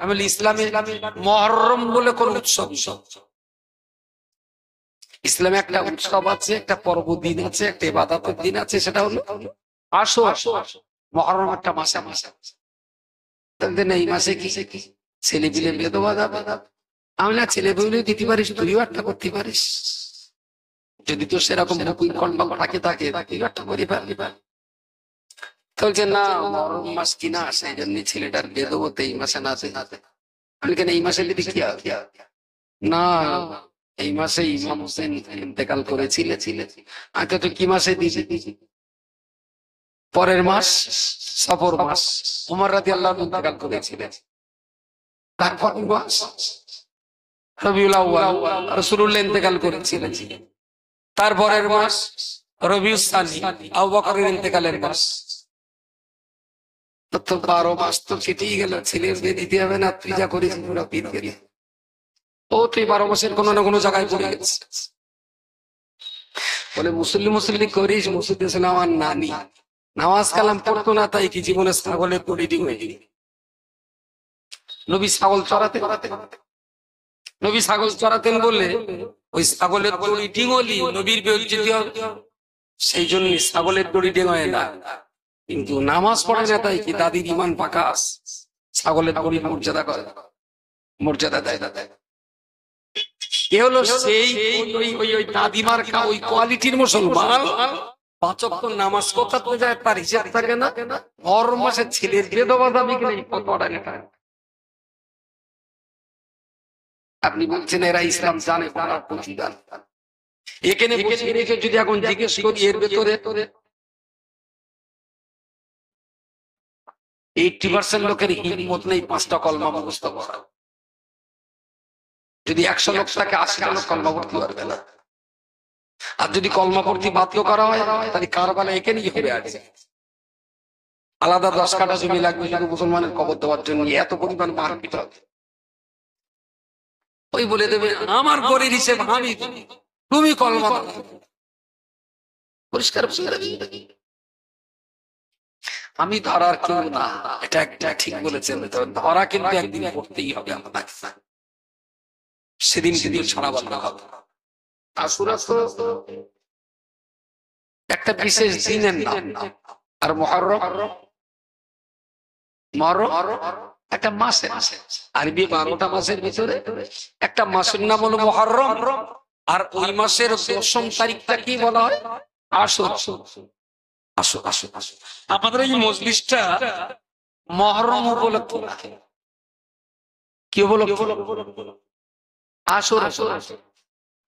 আমি ইসলামে মুহররম বলে কোন উৎসব, ইসলামে একটা উৎসব আছে, একটা পর্বদিন আছে, একটা ইবাদতের দিন আছে, সেটা হলো আসর। মুহররম একটা মাসে মাসে, এই মাসে কি ছেলে পিলে বেদবা যাবে? আমি না, ছেলে পেলে দিতে পারিস, তুইও একটা করতে পারিস, যদি তো সেরকম থাকে তুইও একটা করে পারবি। বলছে না, মহরম মাস কিনা, সেই জন্য ছেলেটার বেদব এই মাসে না। আমি কেন এই মাসে দিদি কি না, এই মাসে ইমাম হোসেন ইন্তেকাল করেছিল। আচ্ছা, তো কি মাসে দিয়েছি? পরের মাস সফর মাস, উমর রাদিয়াল্লাহু ইন্তেকাল করেছিলেন। তারপর মাস রবিউল আউয়াল, রাসূলুল্লাহ ইন্তেকাল করেছিলেন। তারপরের মাস রবিউস সানি, আবু বকরের ইন্তেকালের মাস। তো 12 মাস তো কেটেই গেল, ছেলের বিয়ে দিতে হবে না, তুই যা করিস পুরো বিয়ে গেলি। ও তুই 12 মাসের কোনো না কোনো জায়গায় পড়ে গেছিস। বলে মুসল্লি করিস, মুসল্লি ছিল আমার নানি, নামাজ কালাম পড়তো না, তাই কি জীবনে ছাগলের পরিডিং হয়ে গেল। নবী ছাগল চড়াতেন বলে ওই ছাগলের দড়ি ডিঙলি নবীর বেইজ্জতি হবে, সেই জন্য ছাগলের দড়ি ডিঙায় না। কিন্তু নামাজ পড়ে না, তাই কি দাদির ইমান পাকা, ছাগলের দড়ি মর্যাদা দেয়। এ হলো সেই ওই দাদিমার ওই কোয়ালিটির মুসলমান। 5 ওয়াক্ত নামাজ কোথাতে যায় তার হিসাব থাকে না, মুহররম মাসে ছেলের বেদবা দাবি কিনা কতটা নেতা। আপনি বলছেন এরা ইসলাম জানে, পড়ার প্রতিদান। এখানে বসে রেখে যদি এখন জিজ্ঞেস করি, এর ভেতরে 80% লোকের হিম্মত নেই 5টা কলমা মুখস্থ করা। যদি 100 লোক থাকে, 80টা লোক কলমা পড়তে পারবে না। আর যদি কলমা পড়তে বাধ্য করা হয়, তাহলে কারবালা এখানেই হবে। আছে আলাদা 10 কাঠা জমি লাগবে শুধু মুসলমানের কবর দেওয়ার জন্য, এত পরিমাণ মারপিট হবে। ওই বলে দেবে আমার গরির হিসেবে তুমি কলমা পরিষ্কার। আমি ধরার কেউ না, এটা একটা ঠিক বলেছেন। ধরা কিন্তু একদিন করতেই হবে আপনাকে, সেদিন কিন্তু ছাড়া বন্ধ হবে। আশুরা তো একটা বিশেষ দিনের নাম, আর মুহররম একটা মাসের, আরবি 12টা মাসের ভিতরে একটা মাসের নাম হলো মুহররম। আর ওই মাসের 10ম তারিখটা কি বলা হয়? আসর। আমাদের এই মজলিসটা মুহররম উপলক্ষে, কি উপলক্ষে? আসর।